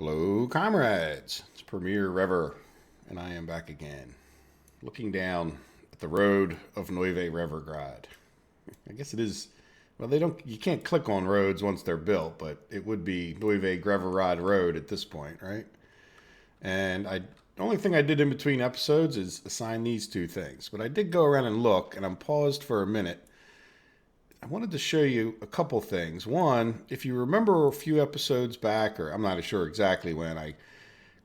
Hello, comrades. It's Premier Rever, and I am back again, looking down at the road of Neuve Revergrad. I guess it is. Well, they don't. You can't click on roads once they're built, but it would be Neuve Greverad Road at this point, right? And the only thing I did in between episodes is assign these two things. But I did go around and look, and I'm paused for a minute. I wanted to show you a couple things. One, if you remember a few episodes back, or I'm not sure exactly when, I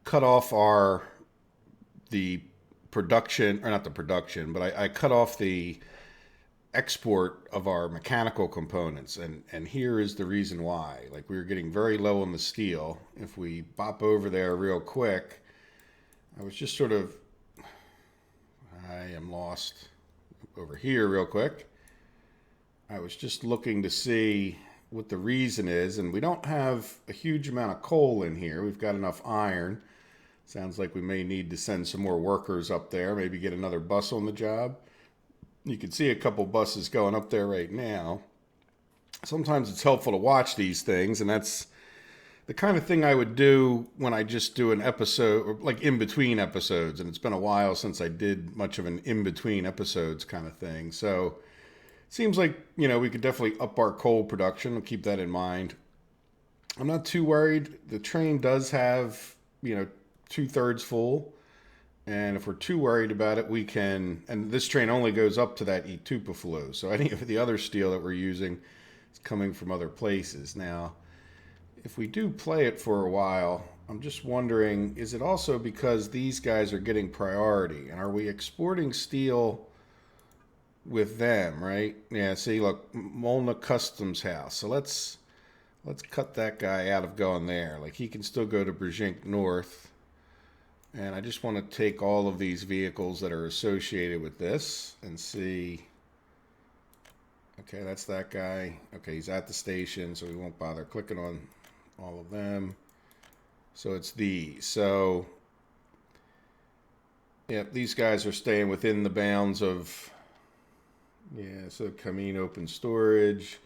cut off the production, or not the production, but I cut off the export of our mechanical components, and here is the reason why. Like, we were getting very low on the steel. If we bop over there real quick, I was just sort of, I am lost over here real quick. I was just looking to see what the reason is, and we don't have a huge amount of coal in here. We've got enough iron. Sounds like we may need to send some more workers up there, maybe get another bus on the job. You can see a couple buses going up there right now. Sometimes it's helpful to watch these things, and that's the kind of thing I would do when I just do an episode, or like in between episodes, and it's been a while since I did much of an in between episodes kind of thing. So seems like, we could definitely up our coal production. I'll keep that in mind. I'm not too worried. The train does have, 2/3 full. And if we're too worried about it, we can, and this train only goes up to that Itupaflu. So any of the other steel that we're using is coming from other places. Now, if we do play it for a while, I'm just wondering, is it also because these guys are getting priority? And are we exporting steel with them, right? Yeah, see, look, Molna Customs House. So let's cut that guy out of going there. Like, he can still go to Brzezinsk North. And I just want to take all of these vehicles that are associated with this and see. Okay, that's that guy. Okay, he's at the station, so we won't bother clicking on all of them. So it's these. So, yeah, these guys are staying within the bounds of, yeah, so Camino open storage.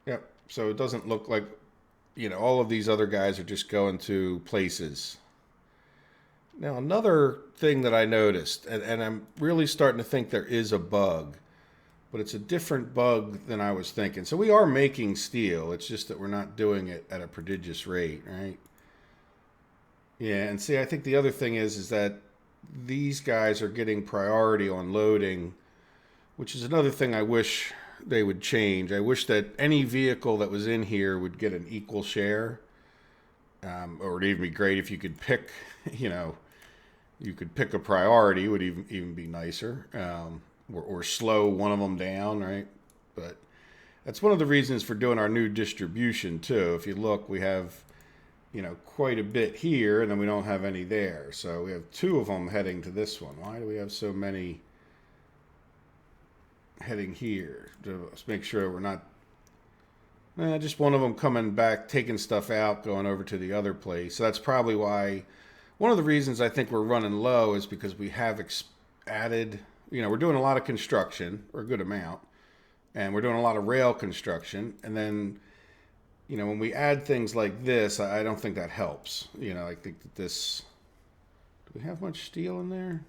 Yep, so it doesn't look like, all of these other guys are just going to places. Now, another thing that I noticed, and I'm really starting to think there is a bug, but it's a different bug than I was thinking. So we are making steel. It's just that we're not doing it at a prodigious rate, right? Yeah, and see, I think the other thing is that these guys are getting priority on loading, which is another thing I wish they would change. I wish that any vehicle that was in here would get an equal share. Or it'd even be great if you could pick, you could pick a priority, would even be nicer. Or slow one of them down, right? But that's one of the reasons for doing our new distribution too. If you look, we have, quite a bit here, and then we don't have any there. So we have two of them heading to this one. Why do we have so many heading here? Let's make sure we're not just one of them coming back, taking stuff out, going over to the other place. So that's probably why, one of the reasons I think we're running low is because we have added, we're doing a lot of construction, or a good amount, and we're doing a lot of rail construction. And then, when we add things like this, I don't think that helps. I think that this, do we have much steel in there?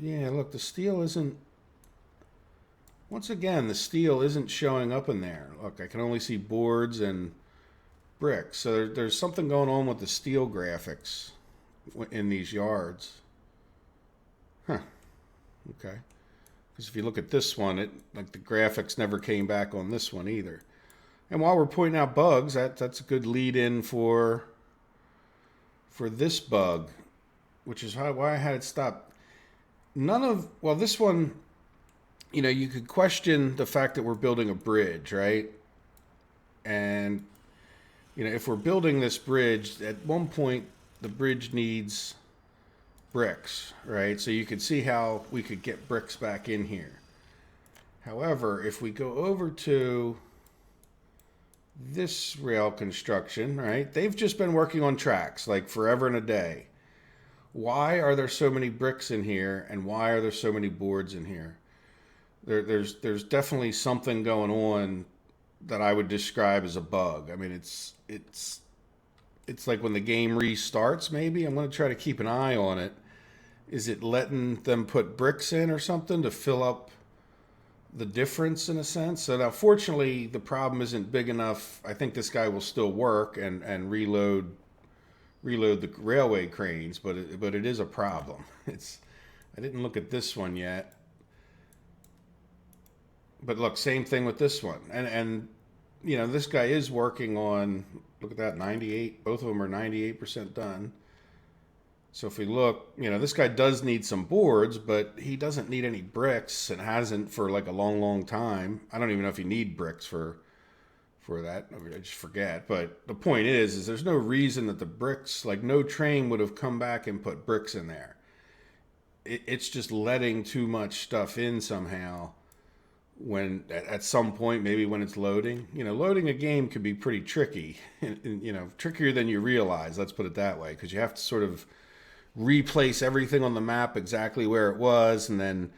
Yeah, look, the steel isn't, once again, the steel isn't showing up in there. Look, I can only see boards and bricks. So there's something going on with the steel graphics in these yards. Huh. Okay. Because if you look at this one, the graphics never came back on this one either. And while we're pointing out bugs, that's a good lead in for this bug, which is why I had it stop. This one, you could question the fact that we're building a bridge, right? And, if we're building this bridge, at one point, the bridge needs bricks, right? So you could see how we could get bricks back in here. However, if we go over to this rail construction, right? They've just been working on tracks like forever and a day. Why are there so many bricks in here, and why are there so many boards in here? There's definitely something going on that I would describe as a bug. I mean, it's like when the game restarts. Maybe I'm going to try to keep an eye on it. Is it letting them put bricks in or something to fill up the difference in a sense? So now, fortunately, the problem isn't big enough. I think this guy will still work and reload the railway cranes, but it is a problem. It's I didn't look at this one yet, but look, same thing with this one, and you know this guy is working on. Look at that, 98. Both of them are 98% done. So if we look, you know, this guy does need some boards, but he doesn't need any bricks and hasn't for like a long, long time. I don't even know if you need bricks for that. I just forget. But the point is there's no reason that the bricks, like no train would have come back and put bricks in there. It's just letting too much stuff in somehow when at some point, maybe when it's loading. You know, loading a game could be pretty tricky, you know, trickier than you realize. Let's put it that way, because you have to sort of replace everything on the map exactly where it was and then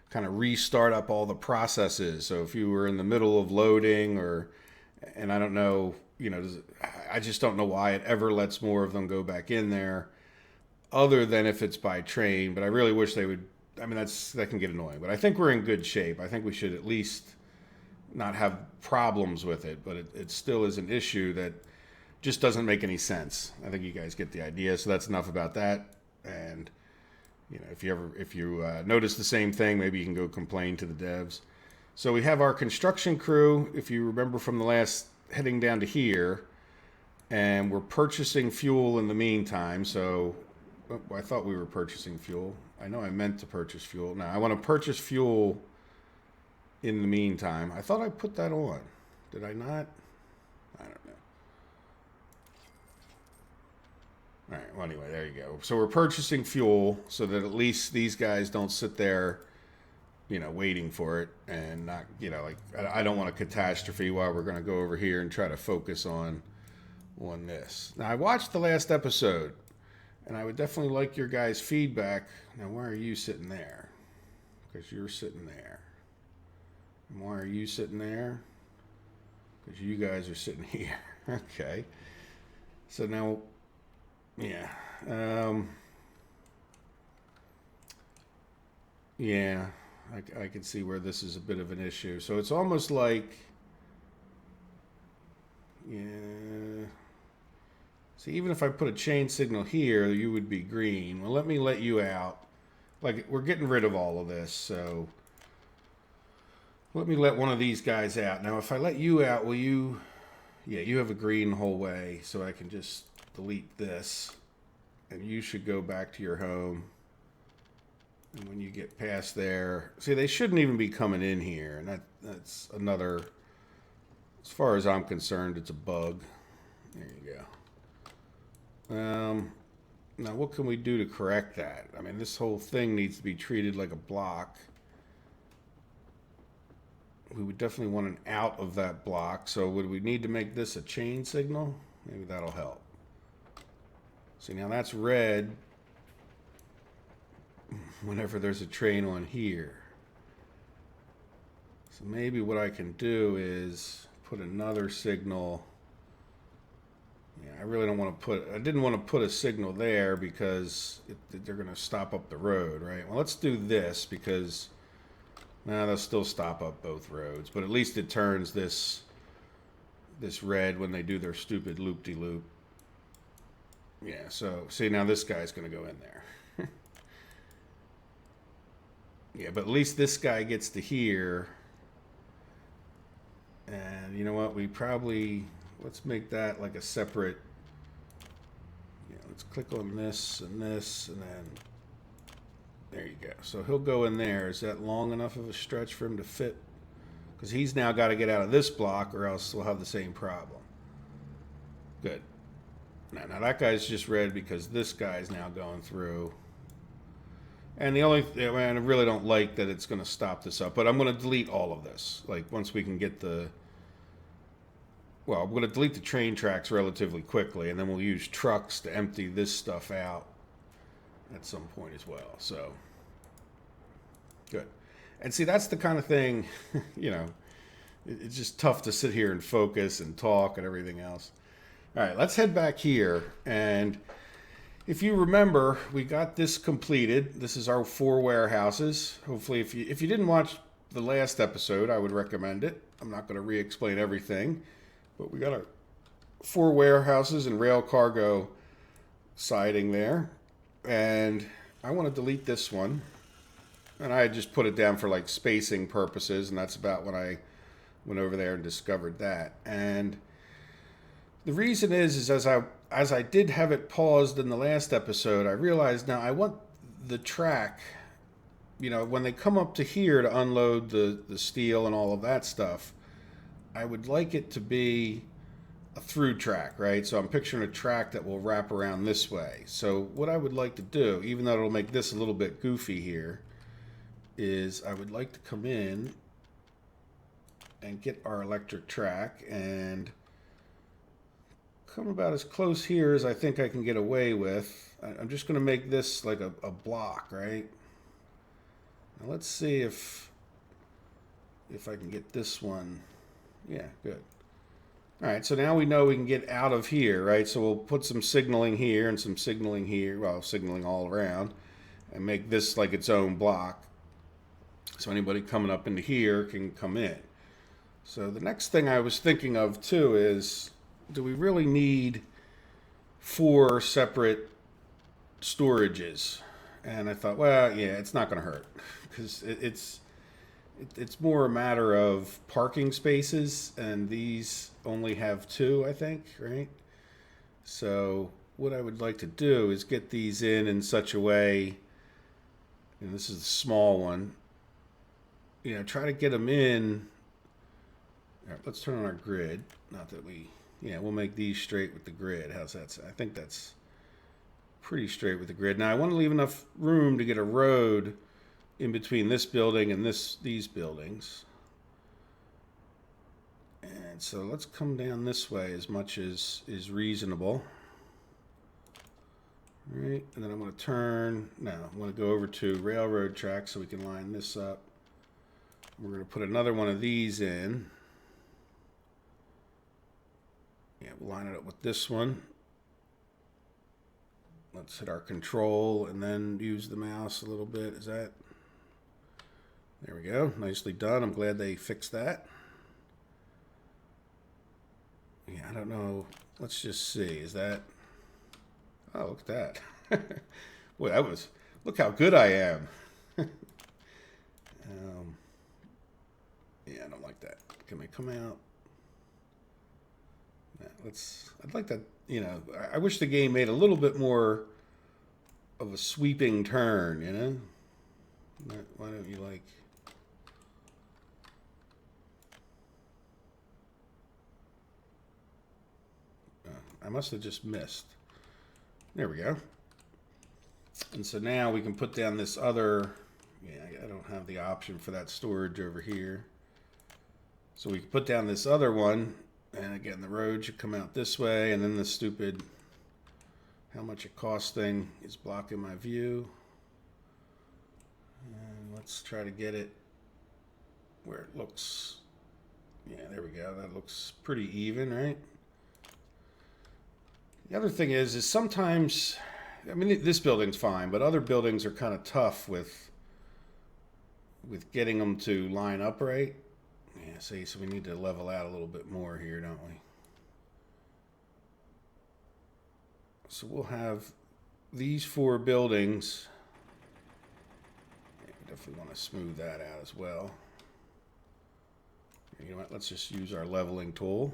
kind of restart up all the processes. So if you were in the middle of loading and I don't know, you know, I just don't know why it ever lets more of them go back in there other than if it's by train. But I really wish they would. I mean, that can get annoying, but I think we're in good shape. I think we should at least not have problems with it, but it still is an issue that just doesn't make any sense. I think you guys get the idea. So that's enough about that. And you know, if you notice the same thing, maybe you can go complain to the devs. So we have our construction crew, if you remember from the last, heading down to here, and we're purchasing fuel in the meantime. So I thought we were purchasing fuel. I know I meant to purchase fuel. Now I want to purchase fuel in the meantime. I thought I put that on. Did I not? I don't know. All right, well, anyway, there you go. So we're purchasing fuel so that at least these guys don't sit there, you know, waiting for it and not, you know, like, I don't want a catastrophe while we're going to go over here and try to focus on this. Now, I watched the last episode, and I would definitely like your guys' feedback. Now, why are you sitting there? Because you're sitting there. And why are you sitting there? Because you guys are sitting here. Okay. So now, yeah. Yeah, I can see where this is a bit of an issue. So it's almost like, yeah. See, even if I put a chain signal here, you would be green. Well, let me let you out. Like, we're getting rid of all of this, so let me let one of these guys out. Now, if I let you out, will you... Yeah, you have a green the whole way, so I can just delete this. And you should go back to your home. And when you get past there... See, they shouldn't even be coming in here. And that's another... As far as I'm concerned, it's a bug. There you go. Now, what can we do to correct that? I mean, this whole thing needs to be treated like a block. We would definitely want an out of that block. So would we need to make this a chain signal? Maybe that'll help. See, now that's red whenever there's a train on here. So maybe what I can do is put another signal. Yeah, I really don't want to put, I didn't want to put a signal there because they're going to stop up the road, right? Well, let's do this because, now they'll still stop up both roads, but at least it turns this red when they do their stupid loop-de-loop. Yeah, so, see, now this guy's going to go in there. Yeah, but at least this guy gets to here. And you know what, we probably... Let's make that like a separate, you know, let's click on this, and then, there you go. So he'll go in there. Is that long enough of a stretch for him to fit? Because he's now got to get out of this block or else we'll have the same problem. Good. Now that guy's just red because this guy's now going through. And the only, I mean, I really don't like that it's going to stop this up, but I'm going to delete all of this. Like once we can get the... Well, I'm going to delete the train tracks relatively quickly, and then we'll use trucks to empty this stuff out at some point as well. So, good. And see, that's the kind of thing, you know, It's just tough to sit here and focus and talk and everything else. All right, let's head back here. And if you remember, we got this completed. This is our 4 warehouses. Hopefully, if you didn't watch the last episode, I would recommend it. I'm not going to re-explain everything, but we got our 4 warehouses and rail cargo siding there. And I want to delete this one. And I just put it down for like spacing purposes, and that's about when I went over there and discovered that. And the reason is as I did have it paused in the last episode, I realized now I want the track, you know, when they come up to here to unload the steel and all of that stuff, I would like it to be a through track, right? So I'm picturing a track that will wrap around this way. So what I would like to do, even though it'll make this a little bit goofy here, is I would like to come in and get our electric track and come about as close here as I think I can get away with. I'm just going to make this like a block, right? Now let's see if I can get this one. Yeah, good. All right, so now we know we can get out of here, right? So we'll put some signaling here and some signaling here, well, signaling all around, and make this like its own block. So anybody coming up into here can come in. So the next thing I was thinking of too is, do we really need 4 separate storages? And I thought, well, yeah, it's not going to hurt because it's more a matter of parking spaces, and these only have 2, I think, right? So what I would like to do is get these in such a way, and this is the small one, you know, try to get them in. All right, let's turn on our grid. Not that we, yeah, we'll make these straight with the grid. How's that? I think that's pretty straight with the grid. Now I want to leave enough room to get a road in between this building and these buildings. And so let's come down this way as much as is reasonable. All right, and then I'm going to turn, no, I'm going to go over to railroad track so we can line this up. We're going to put another one of these in. Yeah, we'll line it up with this one. Let's hit our control and then use the mouse a little bit. Is that? There we go. Nicely done. I'm glad they fixed that. Yeah, I don't know. Let's just see. Is that? Oh, look at that. Boy, that was. Look how good I am. Yeah, I don't like that. Can we come out? Yeah, I'd like that. You know, I wish the game made a little bit more of a sweeping turn. You know, why don't you like? I must have just missed. There we go. And so now we can put down this other. Yeah, I don't have the option for that storage over here. So we can put down this other one, and again, the road should come out this way, and then the stupid how much it costs thing is blocking my view. And let's try to get it where it looks, yeah, there we go. That looks pretty even, right? The other thing is sometimes, I mean, this building's fine, but other buildings are kind of tough with getting them to line up right. Yeah, see, so we need to level out a little bit more here, don't we? So we'll have these 4 buildings. Yeah, we definitely want to smooth that out as well. You know what? Let's just use our leveling tool.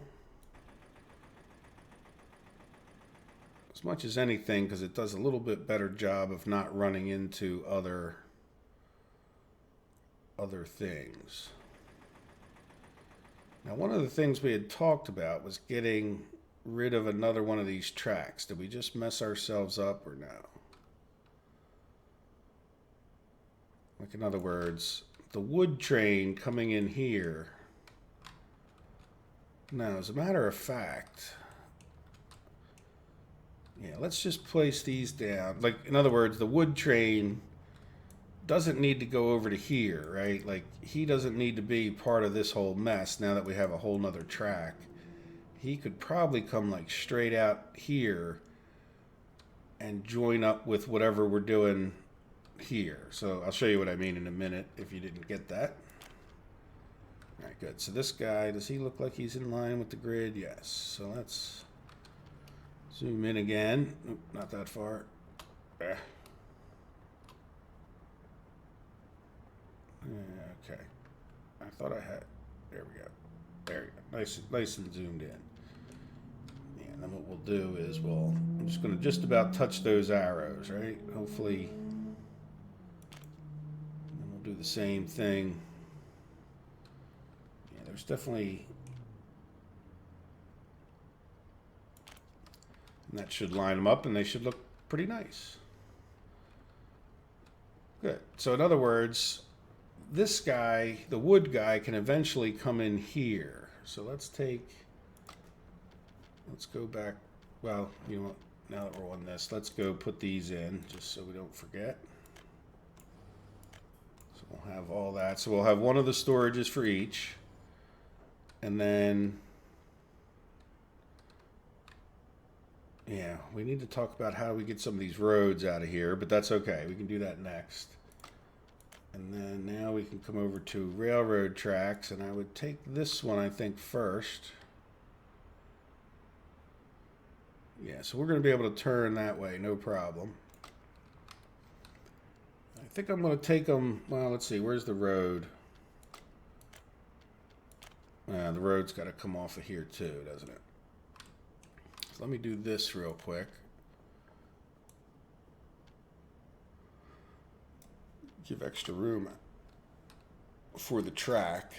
As much as anything, because it does a little bit better job of not running into other things. Now, one of the things we had talked about was getting rid of another one of these tracks. Did we just mess ourselves up or no? Like, in other words, the wood train coming in here. Now, as a matter of fact, yeah, let's just place these down. Like, in other words, the wood train doesn't need to go over to here, right? Like, he doesn't need to be part of this whole mess now that we have a whole nother track. He could probably come like straight out here and join up with whatever we're doing here. So I'll show you what I mean in a minute if you didn't get that. All right, good. So this guy, does he look like he's in line with the grid? Yes. So let's zoom in again. Oop, not that far. Okay. I thought I had. There we go. There we go. Nice and zoomed in. And then what we'll do is I'm just going to just about touch those arrows, right? Hopefully. And we'll do the same thing. Yeah, there's definitely. And that should line them up and they should look pretty nice. Good. So in other words, this guy, the wood guy, can eventually come in here. So let's go back. Well, you know what? Now that we're on this, let's go put these in just so we don't forget. So we'll have all that. So we'll have one of the storages for each. And then, yeah, we need to talk about how we get some of these roads out of here, but that's okay. We can do that next. And then now we can come over to railroad tracks, and I would take this one, I think, first. Yeah, so we're going to be able to turn that way, no problem. I think I'm going to take them, well, let's see, where's the road? The road's got to come off of here too, doesn't it? So let me do this real quick. Give extra room for the track.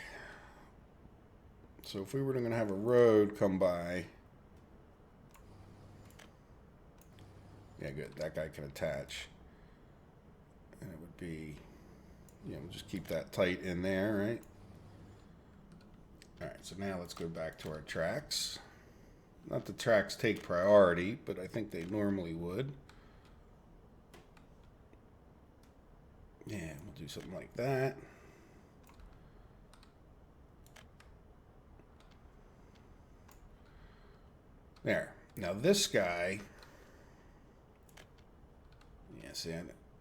So if we were going to have a road come by, yeah, good. That guy can attach, and it would be, yeah, we'll just keep that tight in there, right? All right. So now let's go back to our tracks. Not the tracks take priority, but I think they normally would. Yeah, we'll do something like that. There. Now this guy, yeah, see,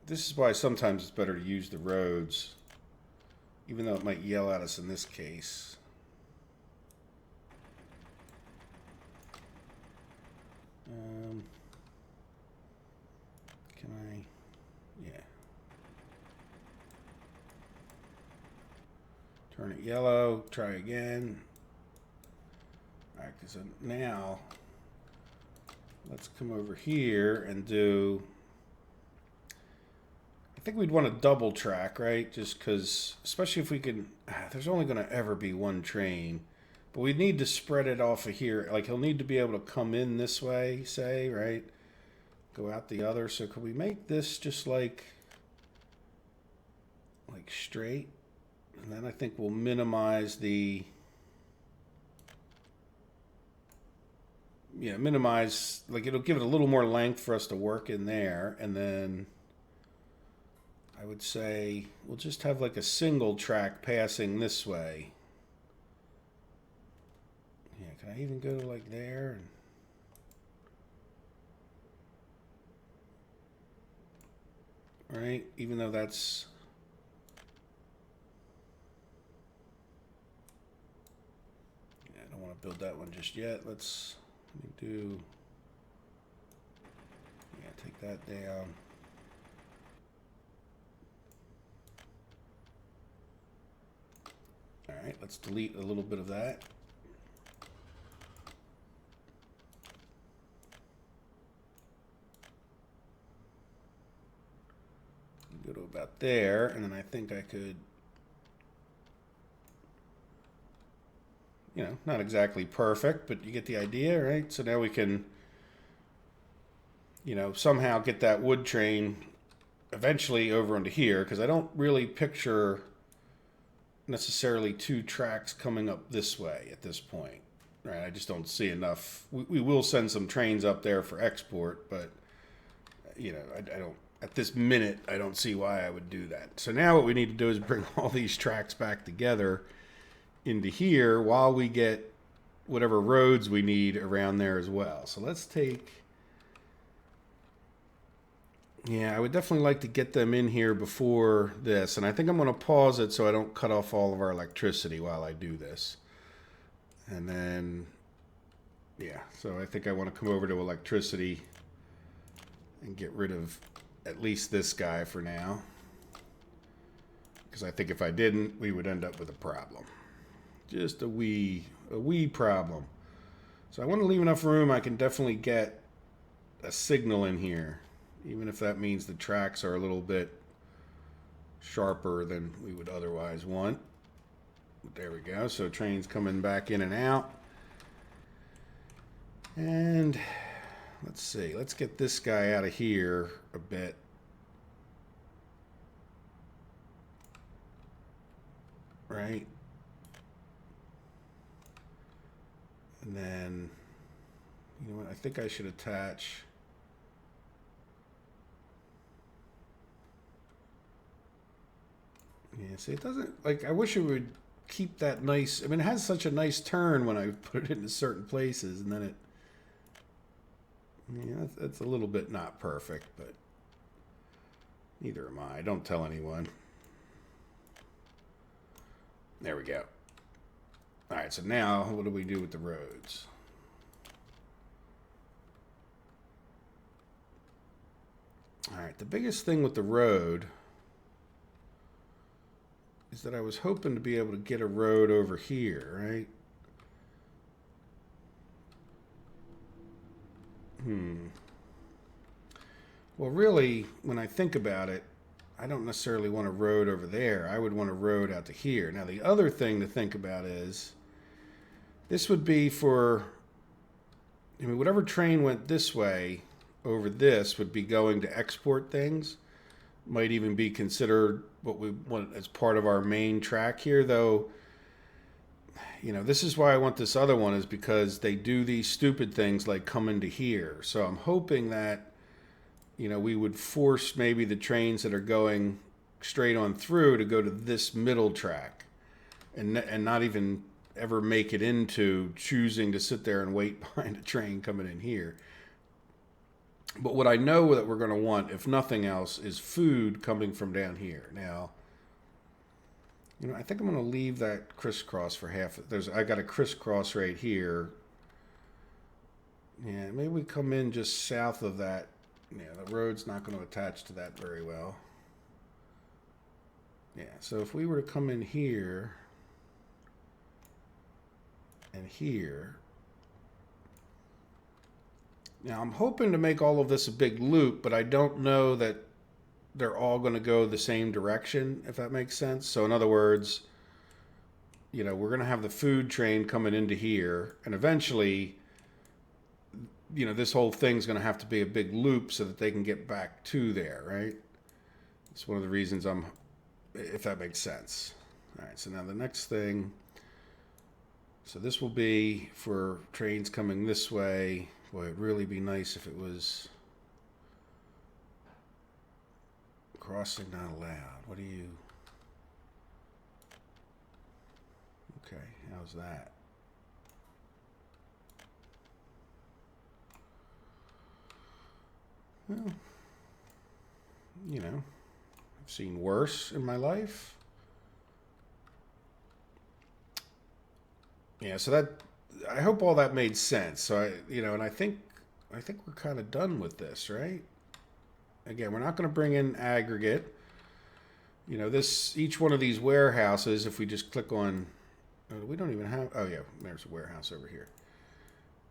this is why sometimes it's better to use the roads, even though it might yell at us in this case. Can I? Yeah. Turn it yellow. Try again. All right, so now let's come over here and do. I think we'd want to double track, right? Just because, especially if we can. There's only going to ever be one train, but we need to spread it off of here. Like he'll need to be able to come in this way, say, right? Go out the other. So could we make this just like straight? And then I think we'll minimize the, yeah, minimize, like it'll give it a little more length for us to work in there. And then I would say we'll just have like a single track passing this way. Yeah, can I even go to like there? Right, even though that's, yeah, I don't want to build that one just yet. Let me do, yeah, take that down. All right, let's delete a little bit of that. Go to about there, and then I think I could, you know, not exactly perfect, but you get the idea, right? So now we can, you know, somehow get that wood train eventually over into here, because I don't really picture necessarily two tracks coming up this way at this point, right? I just don't see enough. We will send some trains up there for export, but, you know, I don't at this minute, I don't see why I would do that. So now what we need to do is bring all these tracks back together into here while we get whatever roads we need around there as well. So let's take... Yeah, I would definitely like to get them in here before this. And I think I'm going to pause it so I don't cut off all of our electricity while I do this. And then, yeah, so I think I want to come over to electricity and get rid of at least this guy for now. Because I think if I didn't, we would end up with a problem. Just a wee problem. So I want to leave enough room I can definitely get a signal in here. Even if that means the tracks are a little bit sharper than we would otherwise want. There we go. So trains coming back in and out. And let's see. Let's get this guy out of here a bit. Right? And then, you know what? I think I should attach... Yeah, see, it doesn't, like, I wish it would keep that nice, I mean, it has such a nice turn when I put it into certain places, and then it, yeah, that's a little bit not perfect, but neither am I. Don't tell anyone. There we go. All right, so now what do we do with the roads? All right, the biggest thing with the road is that I was hoping to be able to get a road over here, right? Well, really, when I think about it, I don't necessarily want a road over there. I would want a road out to here. Now, the other thing to think about is this would be for, I mean, whatever train went this way over this would be going to export things. Might even be considered what we want as part of our main track here, though. You know, this is why I want this other one, is because they do these stupid things like come into here. So I'm hoping that, you know, we would force maybe the trains that are going straight on through to go to this middle track and not even ever make it into choosing to sit there and wait behind a train coming in here. But what I know that we're going to want, if nothing else, is food coming from down here. Now, you know, I think I'm going to leave that crisscross for half. I got a crisscross right here. Yeah, maybe we come in just south of that. Yeah, the road's not going to attach to that very well. Yeah, so if we were to come in here and here. Now, I'm hoping to make all of this a big loop, but I don't know that they're all going to go the same direction, if that makes sense. So, in other words, you know, we're going to have the food train coming into here, and eventually, you know, this whole thing's going to have to be a big loop so that they can get back to there, right? It's one of the reasons if that makes sense. All right, so now the next thing, so this will be for trains coming this way. Boy, it'd really be nice if it was crossing not allowed. What do you... Okay, how's that? Well, you know, I've seen worse in my life. Yeah, so that... I hope all that made sense. So and I think we're kind of done with this, right? Again, we're not going to bring in aggregate. You know, each one of these warehouses, if we just click on, we don't even have, oh yeah, there's a warehouse over here.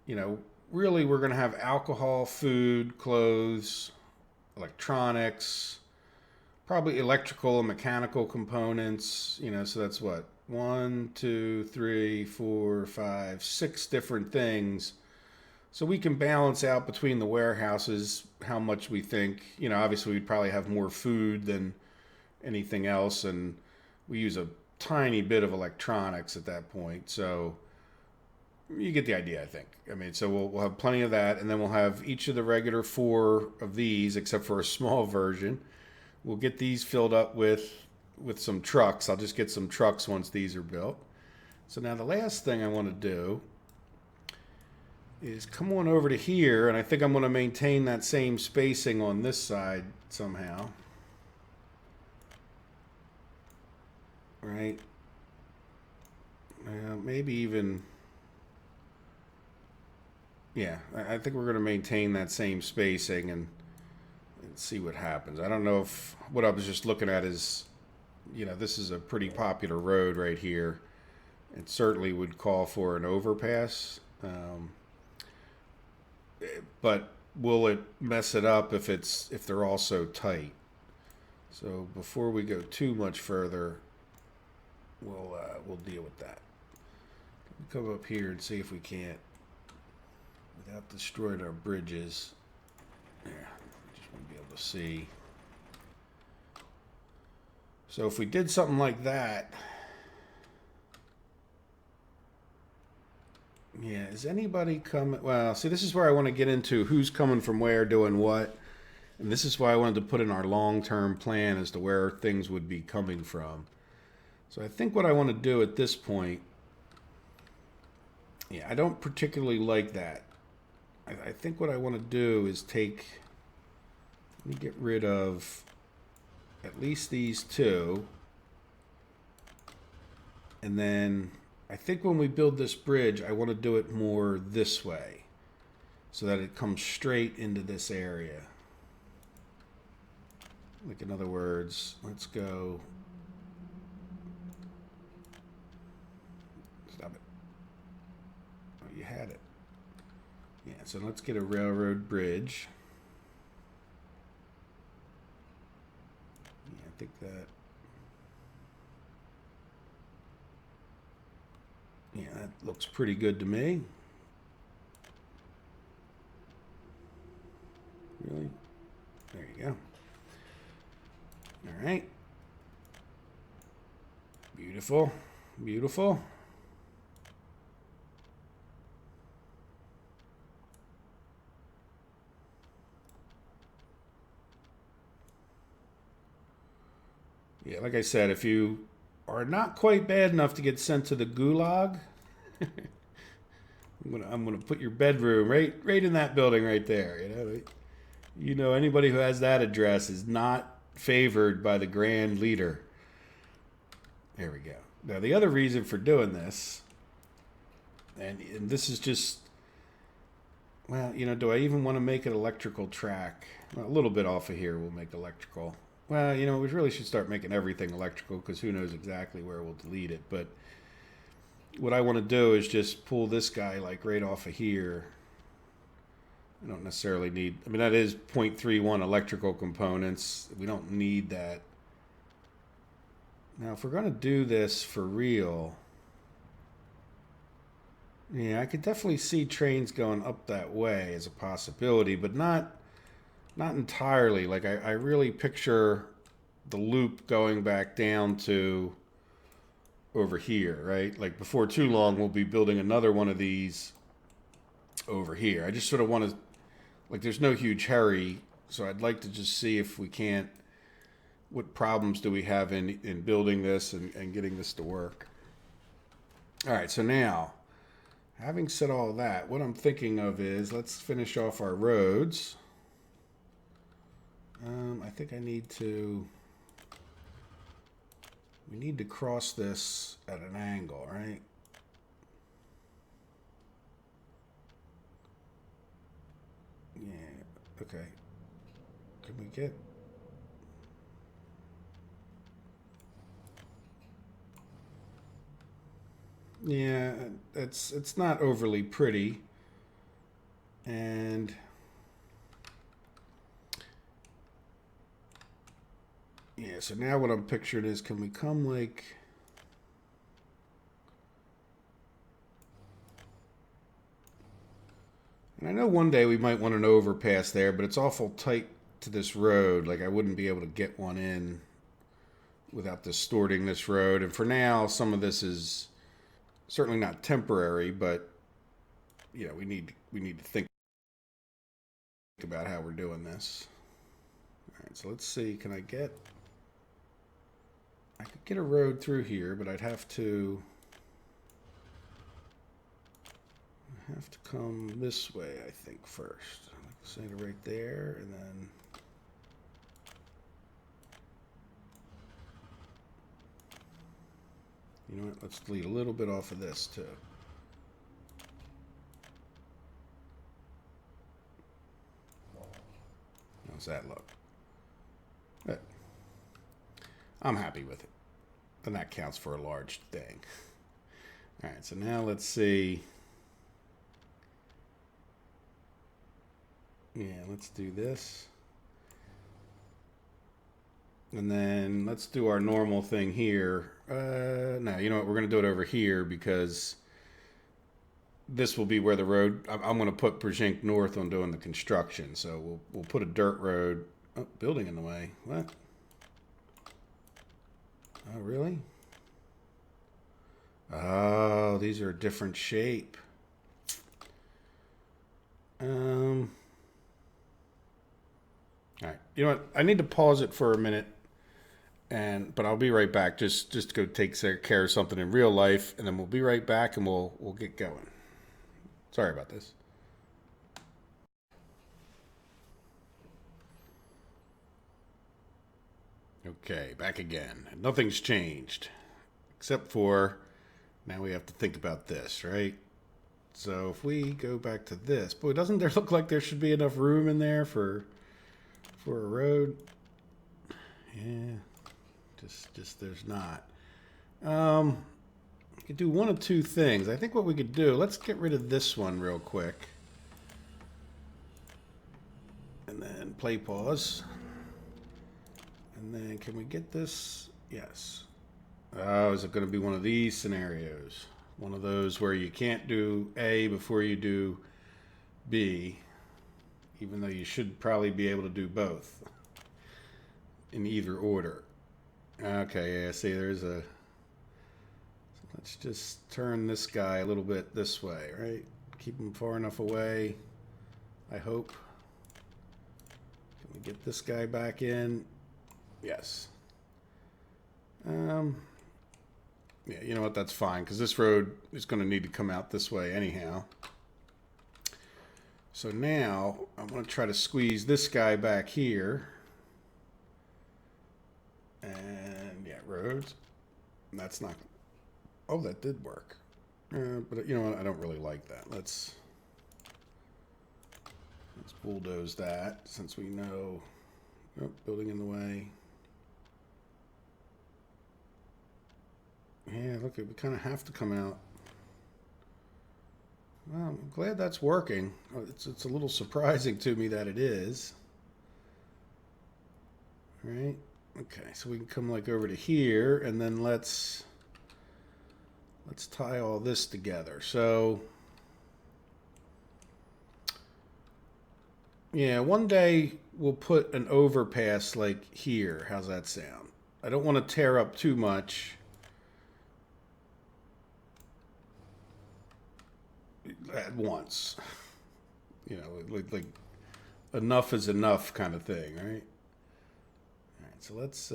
You know, really we're going to have alcohol, food, clothes, electronics, probably electrical and mechanical components, you know, so that's what? 1, 2, 3, 4, 5, 6 different things. So we can balance out between the warehouses how much we think. You know, obviously we'd probably have more food than anything else, and we use a tiny bit of electronics at that point. So, you get the idea, I think. I mean, so we'll have plenty of that, and then we'll have each of the regular 4 of these, except for a small version. We'll get these filled up with some trucks. I'll just get some trucks once these are built. So now the last thing I want to do is come on over to here, and I think I'm going to maintain that same spacing on this side somehow. Right? Maybe even... Yeah, I think we're going to maintain that same spacing and see what happens. I don't know if what I was just looking at is, you know, this is a pretty popular road right here. It certainly would call for an overpass. But will it mess it up if they're all so tight? So before we go too much further, we'll deal with that. Come up here and see if we can't, without destroying our bridges. Yeah, just want to be able to see. So if we did something like that, yeah, is anybody coming? Well, see, this is where I want to get into who's coming from where, doing what. And this is why I wanted to put in our long-term plan as to where things would be coming from. So I think what I want to do at this point, yeah, I don't particularly like that. I think what I want to do is let me get rid of at least these 2. And then I think when we build this bridge, I want to do it more this way so that it comes straight into this area. Like, in other words, let's go. Stop it. Oh, you had it. Yeah, so let's get a railroad bridge. Yeah, I think that. Yeah, that looks pretty good to me. Really? There you go. All right. Beautiful. Beautiful. Yeah, like I said, if you are not quite bad enough to get sent to the gulag, I'm gonna put your bedroom right in that building right there. You know, anybody who has that address is not favored by the grand leader. There we go. Now the other reason for doing this, and this is just, well, you know, do I even want to make an electrical track? Well, a little bit off of here we'll make electrical. Well, you know, we really should start making everything electrical because who knows exactly where we'll delete it. But what I want to do is just pull this guy like right off of here. I don't necessarily need, I mean, that is 0.31 electrical components. We don't need that. Now, if we're going to do this for real, yeah, I could definitely see trains going up that way as a possibility, but not entirely. Like, I really picture the loop going back down to over here, right? Like, before too long, we'll be building another one of these over here. I just sort of want to, like, there's no huge hurry, so I'd like to just see if we can't, what problems do we have in building this and getting this to work. All right, so now, having said all that, what I'm thinking of is, let's finish off our roads. I think we need to cross this at an angle, right? Yeah, okay. Can we get... Yeah, it's not overly pretty. And... yeah, so now what I'm picturing is, can we come like... and I know one day we might want an overpass there, but it's awful tight to this road. Like, I wouldn't be able to get one in without distorting this road. And for now, some of this is certainly not temporary, but you know, we need to think about how we're doing this. All right, so let's see. I could get a road through here, but I'd have to come this way, I think, first. Say it right there, and then you know what? Let's delete a little bit off of this too. How's that look? Good. I'm happy with it. And that counts for a large thing. All right, so now let's see. Yeah, let's do this. And then let's do our normal thing here. No, you know what? We're going to do it over here because this will be where the road. I'm going to put Brzezinsk North on doing the construction. So we'll put a dirt road. Oh, building in the way. What? Oh, really? Oh, these are a different shape. All right. You know what? I need to pause it for a minute, but I'll be right back. Just to go take care of something in real life, and then we'll be right back, and we'll get going. Sorry about this. Okay, back again. Nothing's changed, except for now we have to think about this, right? So if we go back to this, boy, doesn't there look like there should be enough room in there for a road? Yeah, just there's not. We could do one of two things. I think what we could do, let's get rid of this one real quick. And then play pause. And then can we get this? Yes. Oh, is it going to be one of these scenarios? One of those where you can't do A before you do B, even though you should probably be able to do both in either order. Okay, yeah, see, there's a... So let's just turn this guy a little bit this way, right? Keep him far enough away, I hope. Can we get this guy back in? Yes. Yeah, you know what? That's fine, because this road is going to need to come out this way anyhow. So now I'm going to try to squeeze this guy back here. And yeah, roads. That's not. Oh, that did work. But you know what? I don't really like that. Let's bulldoze that since we know. Oh, building in the way. Yeah, look, we kind of have to come out. Well, I'm glad that's working. It's a little surprising to me that it is. All right. Okay, so we can come like over to here, and then let's tie all this together. So yeah, one day we'll put an overpass like here. How's that sound? I don't want to tear up too much. At once, you know, like enough is enough kind of thing, right? All right, so let's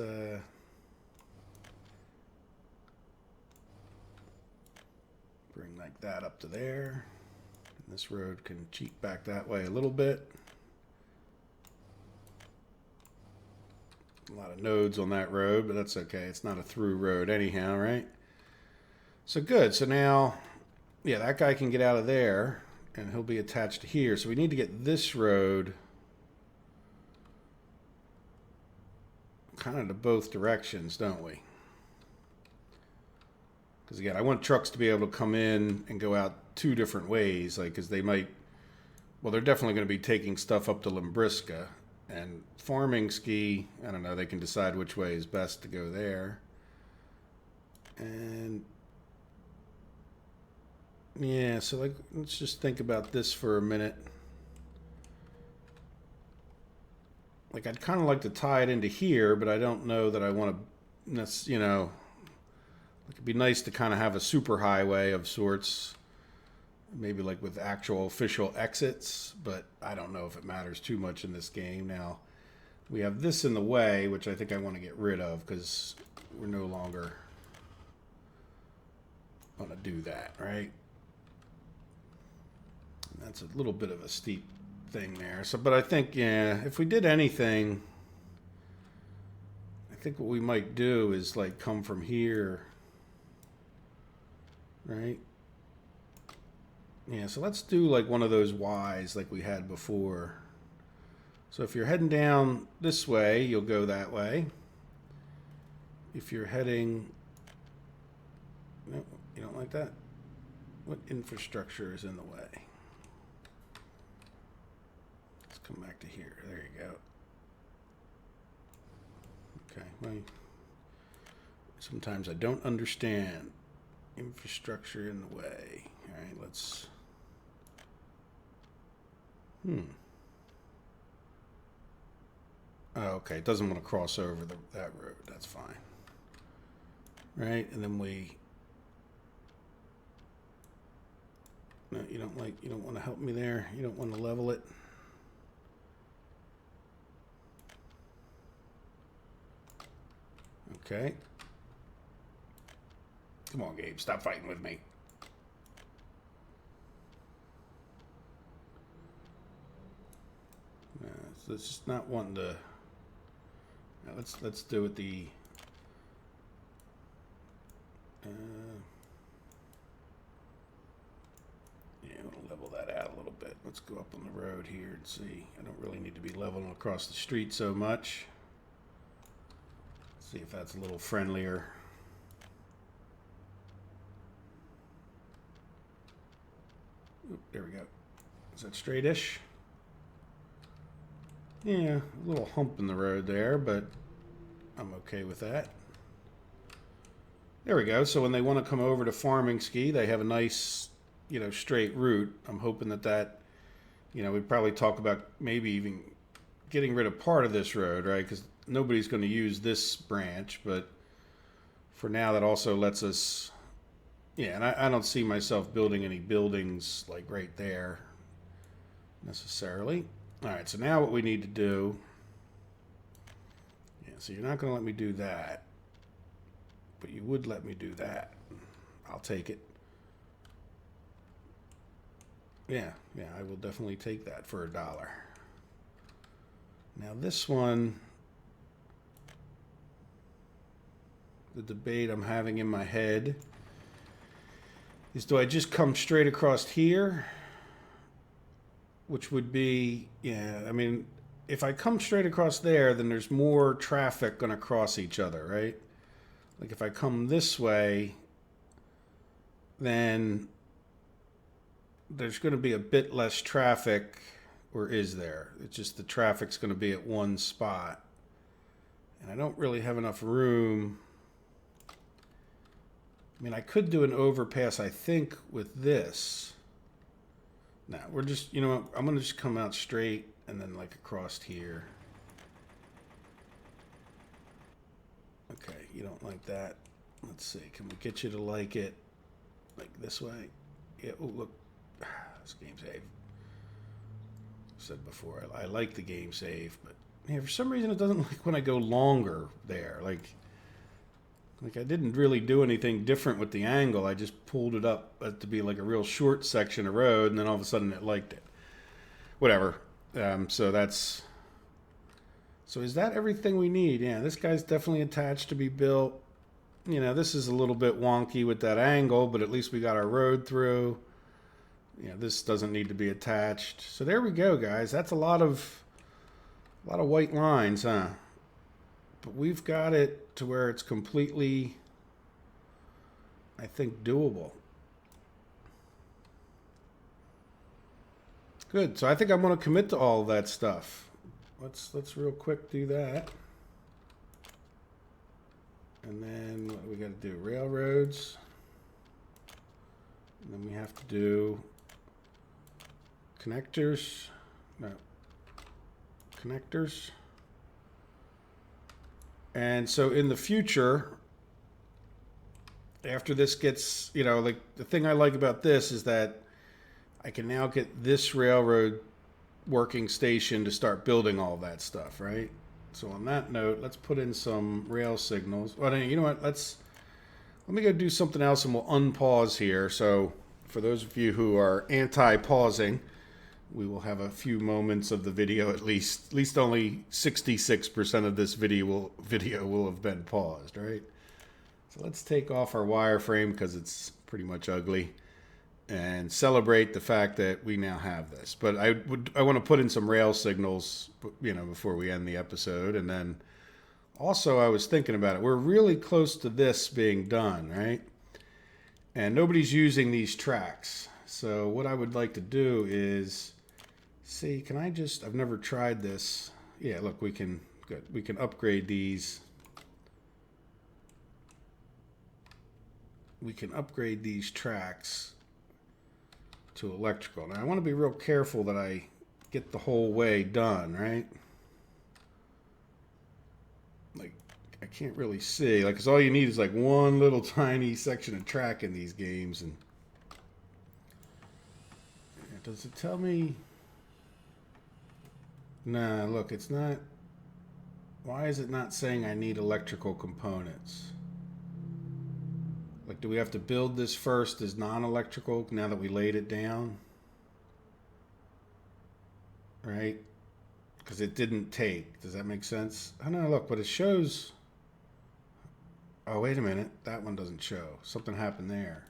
bring like that up to there. And this road can cheat back that way a little bit. A lot of nodes on that road, but that's okay. It's not a through road anyhow, right? So good. So now, yeah, that guy can get out of there, and he'll be attached to here. So we need to get this road kind of to both directions, don't we? Because again, I want trucks to be able to come in and go out two different ways, like, because they might, well, they're definitely going to be taking stuff up to Limbriska, and farming ski, I don't know, they can decide which way is best to go there. And yeah, so like, let's just think about this for a minute. Like, I'd kind of like to tie it into here, but I don't know that I want to, you know, it would be nice to kind of have a super highway of sorts, you know, like right here. And then, yeah, so like, let's just think about this for a minute. Like, I'd kind of like to tie it into here, but I don't know that I want to, you know, like it'd be nice to kind of have a super highway of sorts, you know, like right here. And then, yeah, so like, let's just think about this for a minute. Like, I'd kind of like to tie it into here, but I don't know that I want to, you know, like it'd be nice to kind of have a super highway of sorts, you know, maybe like with actual official exits, but I don't know if it matters too much in this game. Now, we have this in the way, which I think I want to get rid of because we're no longer going to do that, right? And that's a little bit of a steep thing there. So, but I think, yeah, if we did anything, I think what we might do is like come from here, right? Yeah, so let's do like one of those Ys like we had before. So if you're heading down this way, you'll go that way. If you're heading, no, you don't like that? What infrastructure is in the way? Let's come back to here. There you go. Okay, well, sometimes I don't understand infrastructure in the way. All right, let's, oh, okay, it doesn't want to cross over that road. That's fine. Right, and then we, no, you don't want to help me there. You don't want to level it. Okay. Come on, Gabe, stop fighting with me. So it's just not wanting to. Now let's do it the. Yeah, we'll level that out a little bit. Let's go up on the road here and see. I don't really need to be leveling across the street so much. Let's see if that's a little friendlier. Oop, there we go. Is that straight-ish? Yeah, a little hump in the road there, but I'm okay with that. There we go. So when they want to come over to farming ski, they have a nice, you know, straight route. I'm hoping that, you know, we'd probably talk about maybe even getting rid of part of this road, right? Because nobody's going to use this branch, but for now that also lets us, yeah, and I don't see myself building any buildings like right there necessarily. All right, so now what we need to do, yeah, so you're not going to let me do that, but you would let me do that. I'll take it. Yeah, I will definitely take that for $1. Now this one, the debate I'm having in my head is, do I just come straight across here? Which would be, yeah, I mean, if I come straight across there, then there's more traffic going to cross each other, right? Like if I come this way, then there's going to be a bit less traffic, or is there? It's just the traffic's going to be at one spot. And I don't really have enough room. I mean, I could do an overpass, I think, with this. Now, we're just, you know what, I'm going to just come out straight and then like across here. Okay, you don't like that. Let's see, can we get you to like it like this way? Yeah, oh, look, this game save. I said before, I like the game save, but yeah, for some reason it doesn't like when I go longer there. Like I didn't really do anything different with the angle. I just pulled it up to be like a real short section of road, and then all of a sudden it liked it. Whatever. So is that everything we need? Yeah, this guy's definitely attached to be built. You know, this is a little bit wonky with that angle, but at least we got our road through. Yeah, this doesn't need to be attached. So there we go, guys. That's a lot of white lines, huh? But we've got it to where it's completely, I think, doable. Good. So I think I'm going to commit to all of that stuff. Let's real quick do that. And then what do we got to do? Railroads. And then we have to do connectors. No. Connectors. And so in the future, after this gets, you know, like the thing I like about this is that I can now get this railroad working station to start building all that stuff, right? So on that note, let's put in some rail signals. Well, you know what? Let me go do something else and we'll unpause here. So for those of you who are anti-pausing, we will have a few moments of the video at least. At least only 66% of this video will have been paused, right? So let's take off our wireframe because it's pretty much ugly and celebrate the fact that we now have this. But I want to put in some rail signals, before we end the episode. And then also I was thinking about it. We're really close to this being done, right? And nobody's using these tracks. So what I would like to do is see, I've never tried this. Yeah, look, we can upgrade these. We can upgrade these tracks to electrical. Now I want to be real careful that I get the whole way done, right? Like, I can't really see, like, 'cause all you need is like one little tiny section of track in these games. And does it tell me? Nah, look, it's not. Why is it not saying I need electrical components? Like, do we have to build this first as non-electrical now that we laid it down? Right? Because it didn't take. Does that make sense? I don't know, look, but it shows. Oh, wait a minute. That one doesn't show. Something happened there.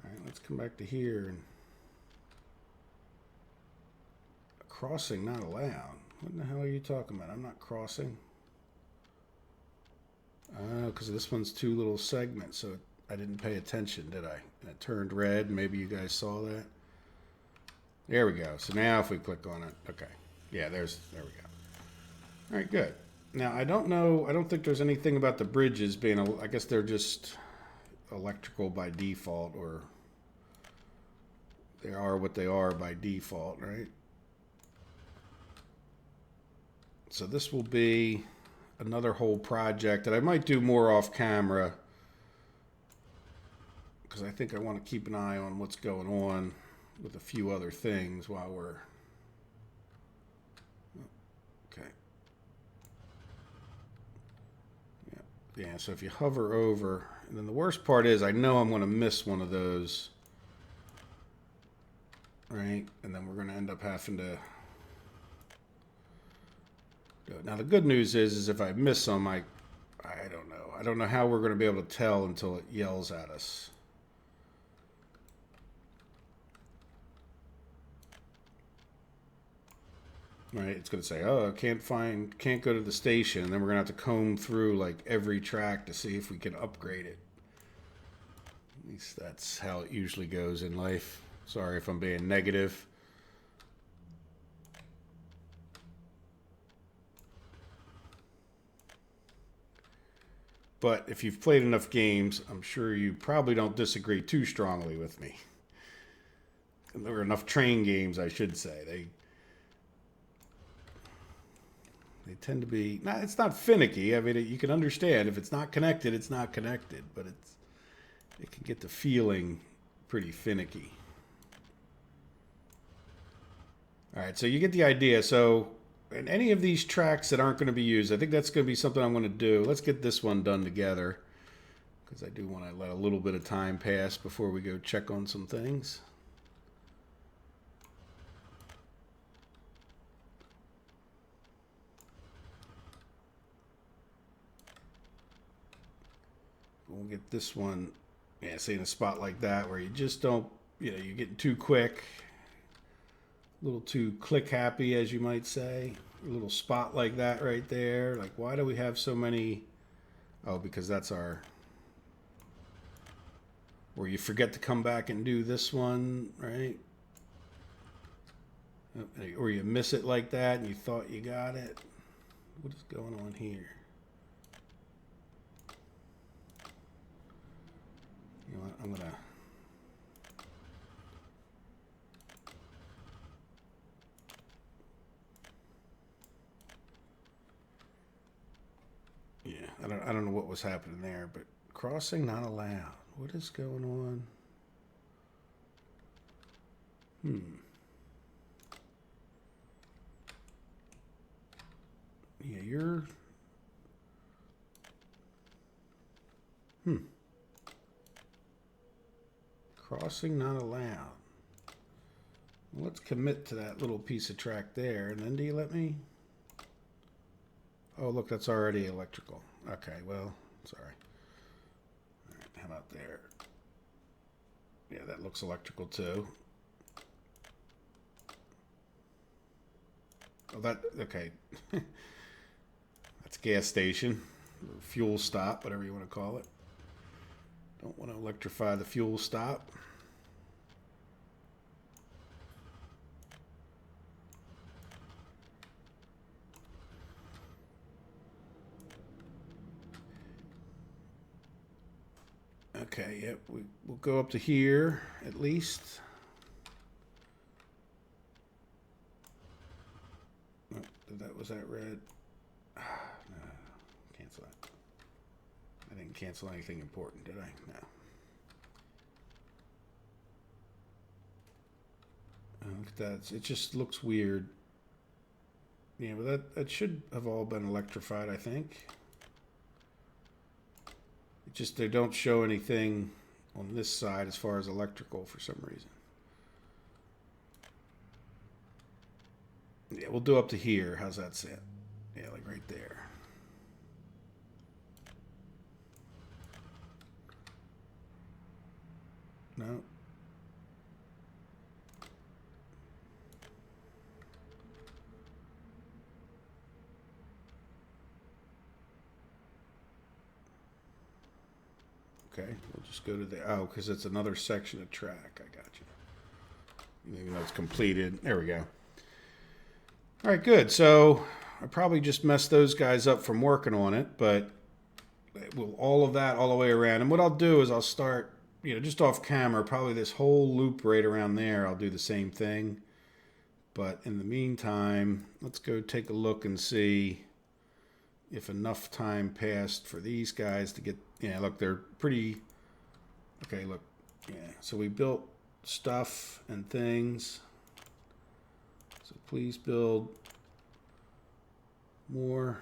All right, let's come back to here. And crossing not allowed. What in the hell are you talking about? I'm not crossing. Because this one's two little segments, so I didn't pay attention, did I? And it turned red. Maybe you guys saw that. There we go. So now if we click on it, okay. Yeah, there we go. All right, good. Now, I don't know. I don't think there's anything about the bridges being, I guess they're just electrical by default, or they are what they are by default, right? So this will be another whole project that I might do more off camera, because I think I want to keep an eye on what's going on with a few other things while we're okay. Yeah, so if you hover over, and then the worst part is I know I'm going to miss one of those, right? And then we're going to end up having to. Now the good news is if I miss some, I don't know. I don't know how we're going to be able to tell until it yells at us. Right? It's going to say, "Oh, can't go to the station." And then we're going to have to comb through like every track to see if we can upgrade it. At least that's how it usually goes in life. Sorry if I'm being negative. But if you've played enough games, I'm sure you probably don't disagree too strongly with me. And there are enough train games, I should say. They tend to be. It's not finicky. I mean, you can understand if it's not connected, it's not connected. But it can get the feeling pretty finicky. All right, so you get the idea. So. And any of these tracks that aren't going to be used, I think that's going to be something I'm going to do. Let's get this one done together, because I do want to let a little bit of time pass before we go check on some things. We'll get this one, yeah, say in a spot like that where you just don't, you're getting too quick. A little too click happy, as you might say. A little spot like that right there. Like, why do we have so many? Oh, because that's our. Or you forget to come back and do this one, right? Or you miss it like that and you thought you got it. What is going on here? You know what? I'm gonna. Yeah, I don't know what was happening there, but crossing not allowed. What is going on? Yeah, you're... Crossing not allowed. Well, let's commit to that little piece of track there, and then do you let me? Oh, look, that's already electrical. Okay, well, sorry. All right, how about there? Yeah, that looks electrical too. Oh, that, okay. That's gas station, or fuel stop, whatever you want to call it. Don't want to electrify the fuel stop. Okay, yep, we'll go up to here at least. Oh, was that red? No, cancel that. I didn't cancel anything important, did I? No. Oh, look at that. It just looks weird. Yeah, but that should have all been electrified, I think. It just, they don't show anything on this side as far as electrical for some reason. Yeah, we'll do up to here. How's that set? Yeah, like right there. No. Okay, we'll just go to the, oh, because it's another section of track. I got you. Even though it's completed. There we go. All right, good. So I probably just messed those guys up from working on it, but we'll all of that all the way around. And what I'll do is I'll start, just off camera, probably this whole loop right around there. I'll do the same thing. But in the meantime, let's go take a look and see if enough time passed for these guys to get, yeah, look, they're pretty, okay, look, yeah. So we built stuff and things. So please build more.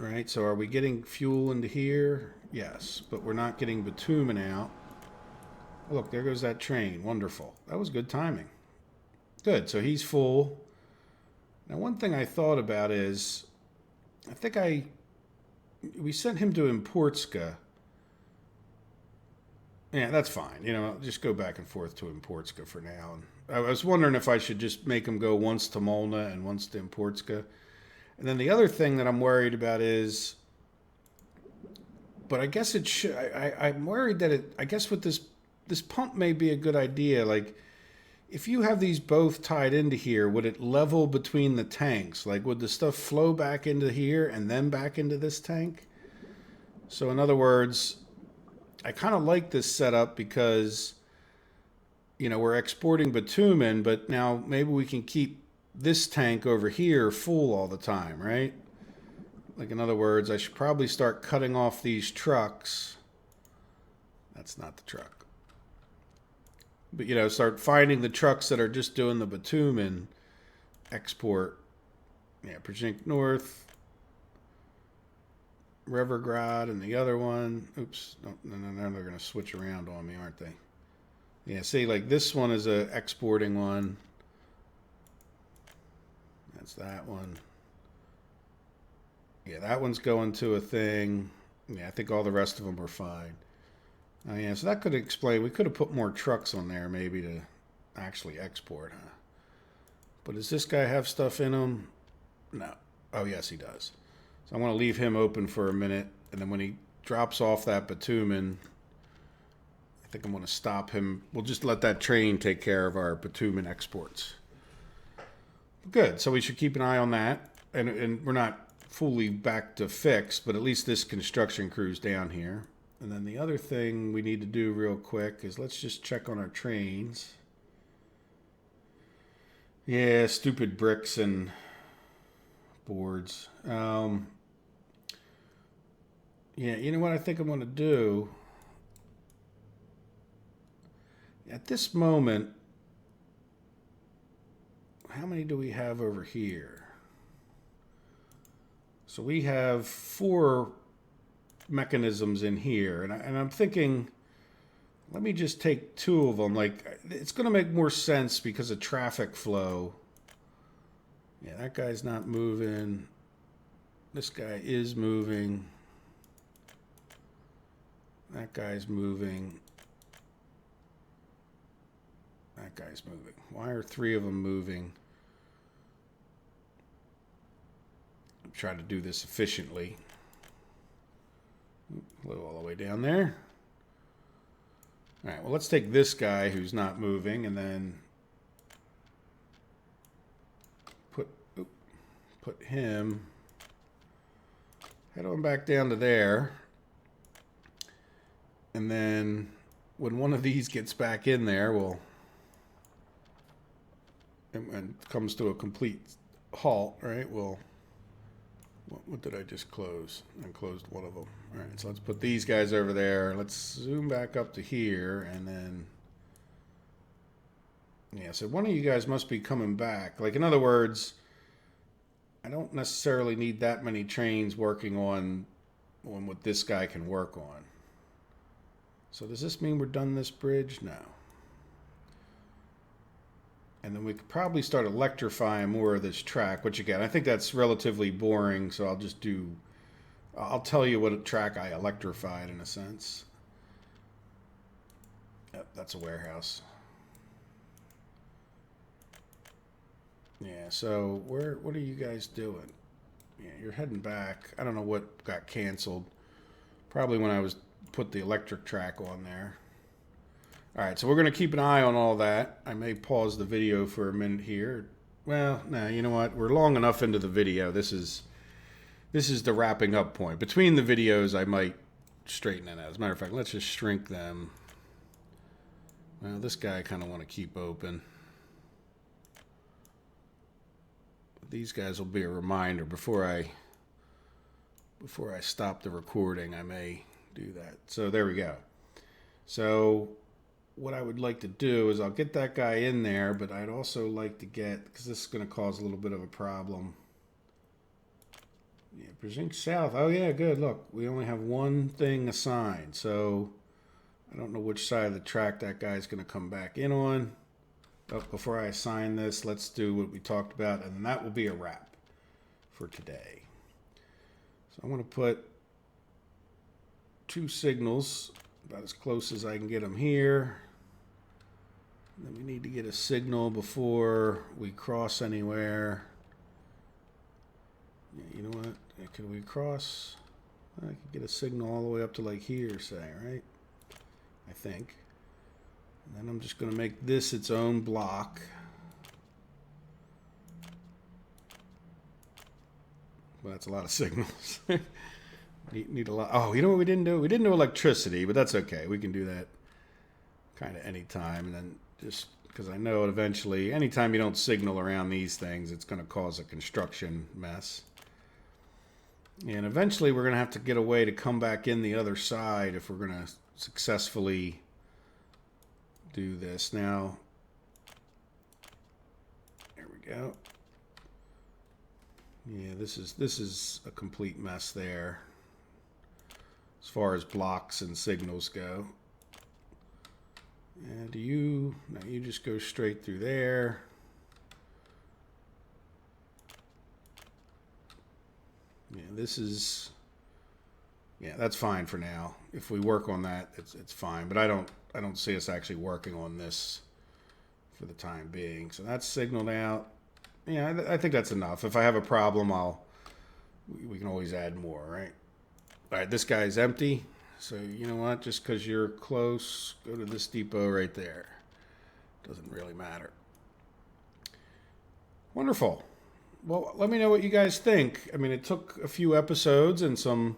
All right, so are we getting fuel into here? Yes, but we're not getting bitumen out. Oh, look, there goes that train. Wonderful. That was good timing. Good, so he's full. Now, one thing I thought about is, I think we sent him to Importska. Yeah, that's fine. Just go back and forth to Importska for now. And I was wondering if I should just make him go once to Molna and once to Importska. And then the other thing that I'm worried about is, but I guess it should, I'm worried that I guess with this pump may be a good idea. Like, if you have these both tied into here, would it level between the tanks? Like, would the stuff flow back into here and then back into this tank? So in other words, I kind of like this setup because, we're exporting bitumen, but now maybe we can keep this tank over here full all the time, right? Like, in other words, I should probably start cutting off these trucks. That's not the truck. But, start finding the trucks that are just doing the bitumen export. Yeah, Przink North, Revergrad, and the other one. Oops. No, they're going to switch around on me, aren't they? Yeah, see, like this one is a exporting one. That's that one. Yeah, that one's going to a thing. Yeah, I think all the rest of them are fine. Oh, yeah, so that could explain. We could have put more trucks on there maybe to actually export, huh? But does this guy have stuff in him? No. Oh, yes, he does. So I want to leave him open for a minute. And then when he drops off that bitumen, I think I'm going to stop him. We'll just let that train take care of our bitumen exports. Good. So we should keep an eye on that. And we're not fully back to fix, but at least this construction crew's down here. And then the other thing we need to do real quick is let's just check on our trains. Yeah, stupid bricks and boards. Yeah, you know what I think I'm going to do? this moment, how many do we have over here? So we have 4 mechanisms in here, and I'm thinking, let me just take 2 of them. Like, it's going to make more sense because of traffic flow. Yeah, that guy's not moving. This guy is moving. That guy's moving. That guy's moving. Why are 3 of them moving? I'm trying to do this efficiently. Low all the way down there. All right, well, let's take this guy who's not moving and then put him, head on back down to there. And then when one of these gets back in there, and comes to a complete halt, right? What did I just close? I closed one of them. All right, so let's put these guys over there. Let's zoom back up to here, and then, yeah, so one of you guys must be coming back. Like, in other words, I don't necessarily need that many trains working on what this guy can work on. So does this mean we're done this bridge? No. And then we could probably start electrifying more of this track, which again, I think that's relatively boring, so I'll tell you what track I electrified in a sense. Yep, that's a warehouse. Yeah, so what are you guys doing? Yeah, you're heading back. I don't know what got canceled. Probably when I put the electric track on there. All right, so we're going to keep an eye on all that. I may pause the video for a minute here. Well, no, you know what? We're long enough into the video. This is the wrapping up point. Between the videos, I might straighten it out. As a matter of fact, let's just shrink them. Well, this guy I kind of want to keep open. These guys will be a reminder before I stop the recording. I may do that. So there we go. So what I would like to do is I'll get that guy in there, but I'd also like to get, because this is going to cause a little bit of a problem. Yeah, Brzezinsk South. Oh yeah, good. Look, we only have one thing assigned, so I don't know which side of the track that guy's going to come back in on. But before I assign this, let's do what we talked about, and that will be a wrap for today. So I'm going to put 2 signals about as close as I can get them here. And then we need to get a signal before we cross anywhere. Yeah, you know what? Can we cross? I could get a signal all the way up to like here, say, right? I think. And then I'm just going to make this its own block. Well, that's a lot of signals. Need a lot. Oh, you know what we didn't do? We didn't do electricity, but that's okay. We can do that kind of anytime. And then just because I know eventually, anytime you don't signal around these things, it's going to cause a construction mess. And eventually we're going to have to get a way to come back in the other side if we're going to successfully do this. Now, there we go. Yeah, this is a complete mess there as far as blocks and signals go. And you just go straight through there. Yeah, that's fine for now. If we work on that, it's fine. But I don't see us actually working on this for the time being. So that's signaled out. Yeah, I think that's enough. If I have a problem, we can always add more, right? All right, this guy's empty. So you know what? Just because you're close, go to this depot right there. Doesn't really matter. Wonderful. Well, let me know what you guys think. I mean, it took a few episodes and some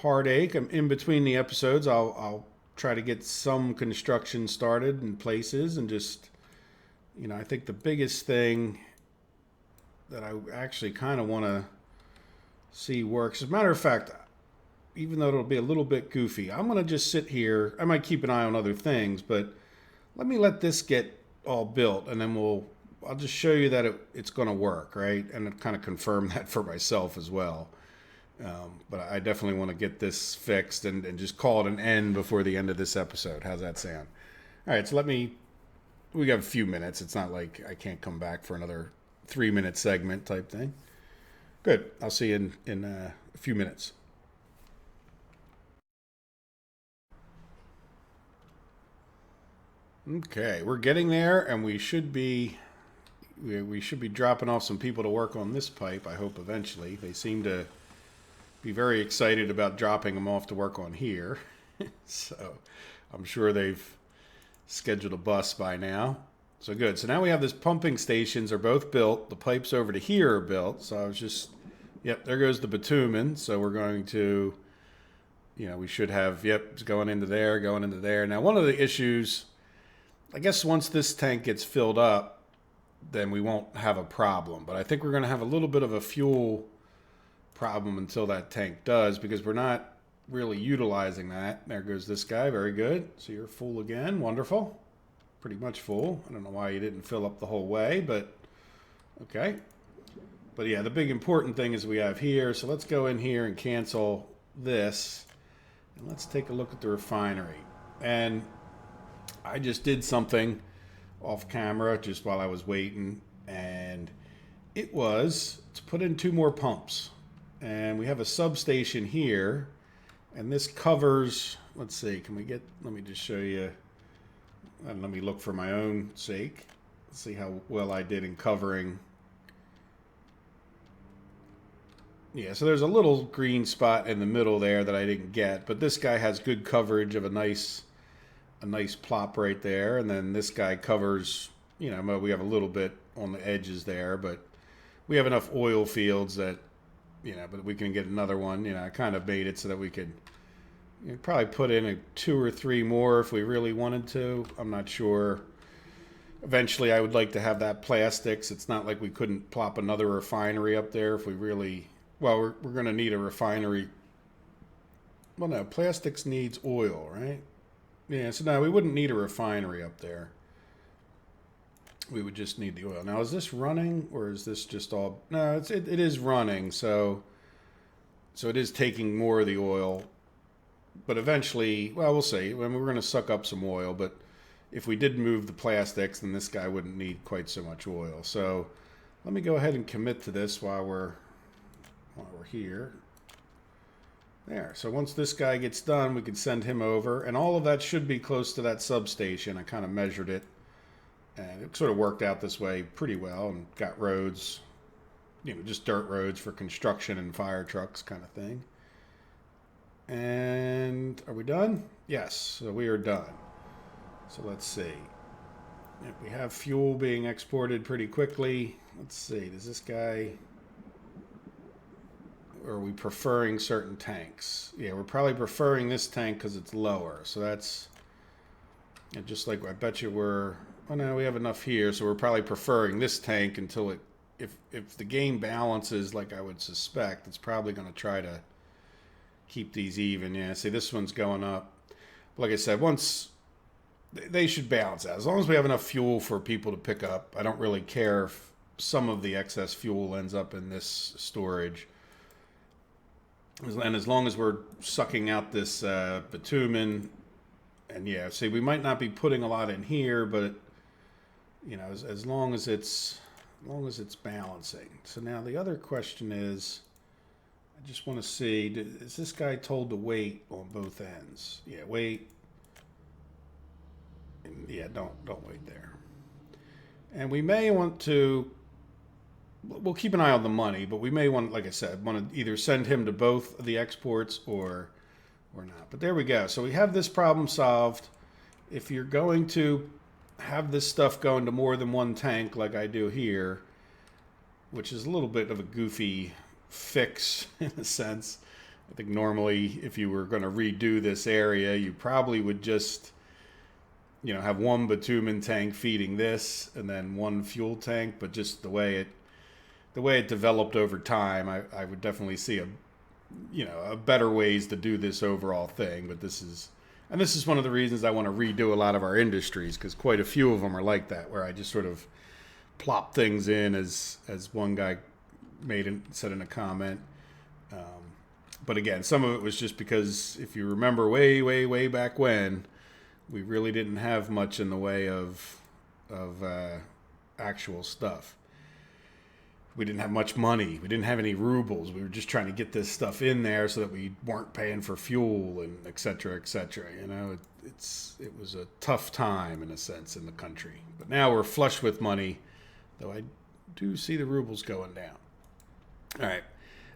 heartache. In between the episodes, I'll try to get some construction started in places, and just, you know, I think the biggest thing that I actually kind of want to see works. As a matter of fact, even though it'll be a little bit goofy, I'm going to just sit here. I might keep an eye on other things, but let this get all built, and then I'll just show you that it's going to work, right? And kind of confirm that for myself as well. But I definitely want to get this fixed and just call it an end before the end of this episode. How's that sound? All right, so we got a few minutes. It's not like I can't come back for another 3-minute segment type thing. Good. I'll see you in a few minutes. Okay, we're getting there, and we should be dropping off some people to work on this pipe. I hope eventually. They seem to be very excited about dropping them off to work on here. So I'm sure they've scheduled a bus by now. So good. So now we have this pumping stations are both built. The pipes over to here are built. So I was just, yep, there goes the bitumen. So we're going to, we should have, yep, it's going into there, going into there. Now, one of the issues, I guess once this tank gets filled up, then we won't have a problem. But I think we're going to have a little bit of a fuel problem until that tank does, because we're not really utilizing that. There goes this guy. Very good. So you're full again. Wonderful. Pretty much full. I don't know why you didn't fill up the whole way, but okay. But yeah, the big important thing is we have here. So let's go in here and cancel this. And let's take a look at the refinery. And I just did something off camera just while I was waiting. And it was to put in 2 more pumps. And we have a substation here. And this covers, let's see, let me just show you, and let me look for my own sake. Let's see how well I did in covering. Yeah, so there's a little green spot in the middle there that I didn't get, but this guy has good coverage of a nice plop right there. And then this guy covers, we have a little bit on the edges there, but we have enough oil fields that, but we can get another one. I kind of made it so that we could probably put in 2 or 3 more if we really wanted to. I'm not sure. Eventually, I would like to have that plastics. It's not like we couldn't plop another refinery up there if we really. Well, we're going to need a refinery. Well, no, plastics needs oil, right? Yeah, so no, we wouldn't need a refinery up there. We would just need the oil. Now, is this running, or is this just all? No, it is running. So it is taking more of the oil. But eventually, well, we'll see. I mean, we're going to suck up some oil. But if we did move the plastics, then this guy wouldn't need quite so much oil. So let me go ahead and commit to this while we're here. There. So once this guy gets done, we can send him over. And all of that should be close to that substation. I kind of measured it. And it sort of worked out this way pretty well, and got roads, just dirt roads for construction and fire trucks kind of thing. And are we done? Yes, so we are done. So let's see. If we have fuel being exported pretty quickly, let's see, does this guy, or are we preferring certain tanks? Yeah, we're probably preferring this tank because it's lower. So that's, and just like I bet you oh no, we have enough here, so we're probably preferring this tank until if the game balances like I would suspect, it's probably going to try to keep these even. Yeah, see, this one's going up. Like I said, once they should balance out. As long as we have enough fuel for people to pick up, I don't really care if some of the excess fuel ends up in this storage. And as long as we're sucking out this bitumen, and yeah, see, we might not be putting a lot in here, but as long as it's balancing. So now the other question is, I just want to see, is this guy told to wait on both ends? Yeah, wait. And yeah, don't wait there. And we may want to, we'll keep an eye on the money, but we may want, like I said, want to either send him to both the exports or not. But there we go. So we have this problem solved. If you're going to have this stuff go into more than one tank like I do here, which is a little bit of a goofy fix in a sense. I think normally if you were going to redo this area, you probably would just, have one bitumen tank feeding this and then one fuel tank. But just the way it developed over time, I would definitely see a better ways to do this overall thing. But this is, And this is one of the reasons I want to redo a lot of our industries, because quite a few of them are like that, where I just sort of plop things in as one guy said in a comment. But again, some of it was just because if you remember way back when, we really didn't have much in the way of actual stuff. We didn't have much money. We didn't have any rubles. We were just trying to get this stuff in there so that we weren't paying for fuel and et cetera, et cetera. You know, it was a tough time in a sense in the country. But now we're flush with money, though I do see the rubles going down. All right.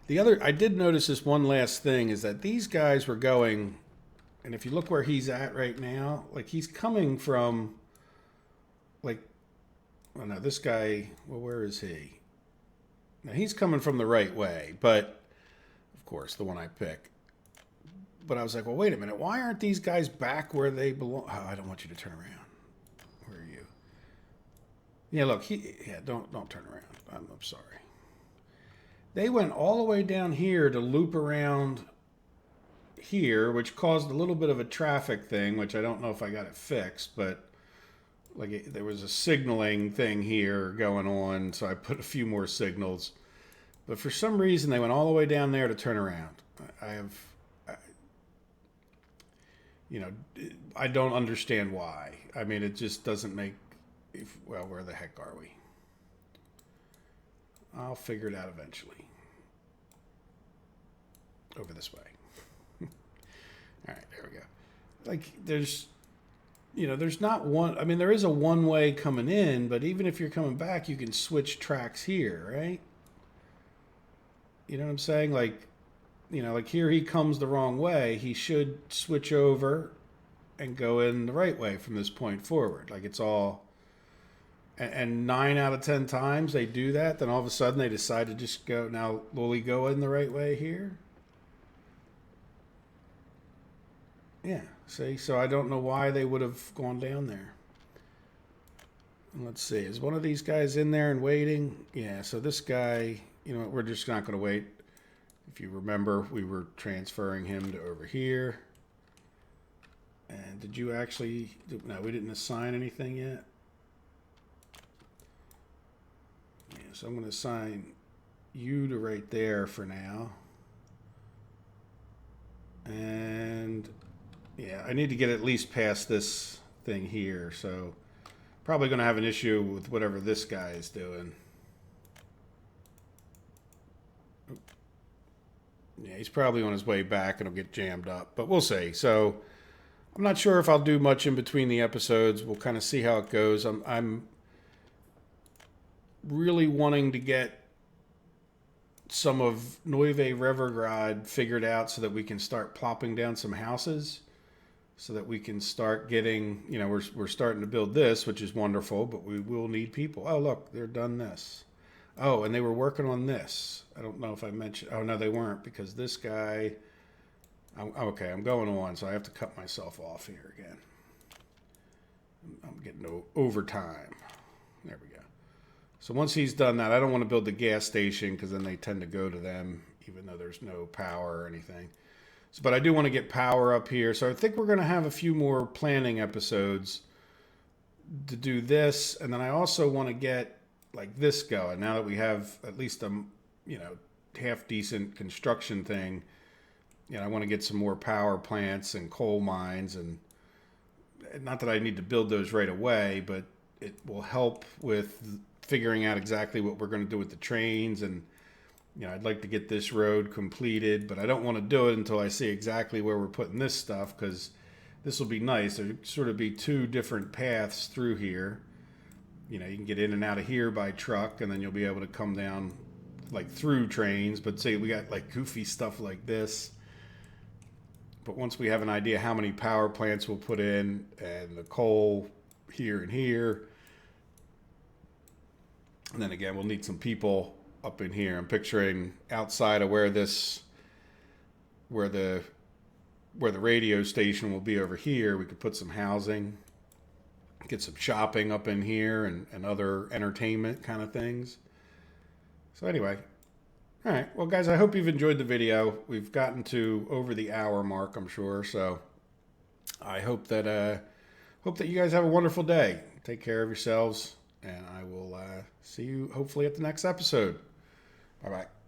I did notice this one last thing is that these guys were going, and if you look where he's at right now, like he's coming from, like, well, no, this guy, well, where is he? Now he's coming from the right way, but of course the one I pick. But I was like, well, wait a minute. Why aren't these guys back where they belong? Oh, I don't want you to turn around. Where are you? Yeah, look, don't turn around. I'm sorry. They went all the way down here to loop around here, which caused a little bit of a traffic thing, which I don't know if I got it fixed, but like there was a signaling thing here going on, so I put a few more signals. But for some reason, they went all the way down there to turn around. I don't understand why. I mean, it just doesn't make. Well, where the heck are we? I'll figure it out eventually. Over this way. All right, there we go. Like, there's not one. I mean, there is a one-way coming in, but even if you're coming back, you can switch tracks here, right? You know what I'm saying? Like, like here he comes the wrong way. He should switch over and go in the right way from this point forward. Like it's all. And 9 out of 10 times they do that. Then all of a sudden they decide to just go. Now, will he go in the right way here? Yeah, see? So I don't know why they would have gone down there. Let's see. Is one of these guys in there and waiting? Yeah, so this guy, we're just not going to wait. If you remember, we were transferring him to over here. And did you actually... No, we didn't assign anything yet. Yeah, so I'm going to assign you to right there for now. And... yeah, I need to get at least past this thing here, so probably going to have an issue with whatever this guy is doing. Yeah, he's probably on his way back and he'll get jammed up, but we'll see. So I'm not sure if I'll do much in between the episodes. We'll kind of see how it goes. I'm really wanting to get some of Neuve Revergrad figured out so that we can start plopping down some houses. So that we can start getting, we're starting to build this, which is wonderful, but we will need people. Oh, look, they're done this. Oh, and they were working on this. I don't know if I mentioned. Oh, no, they weren't because this guy. Okay, I'm going on, so I have to cut myself off here again. I'm getting overtime. There we go. So once he's done that, I don't want to build the gas station because then they tend to go to them, even though there's no power or anything. But I do want to get power up here. So I think we're going to have a few more planning episodes to do this. And then I also want to get like this going. Now that we have at least a, half decent construction thing, I want to get some more power plants and coal mines. And not that I need to build those right away, but it will help with figuring out exactly what we're going to do with the trains. And I'd like to get this road completed, but I don't want to do it until I see exactly where we're putting this stuff, because this will be nice. There'll sort of be 2 different paths through here. You can get in and out of here by truck, and then you'll be able to come down like through trains. But say we got like goofy stuff like this. But once we have an idea how many power plants we'll put in and the coal here and here, and then again, we'll need some people up in here. I'm picturing outside of where the radio station will be over here. We could put some housing, get some shopping up in here and other entertainment kind of things. So anyway, all right. Well, guys, I hope you've enjoyed the video. We've gotten to over the hour mark, I'm sure. So I hope that you guys have a wonderful day. Take care of yourselves, and I will see you hopefully at the next episode. Bye bye.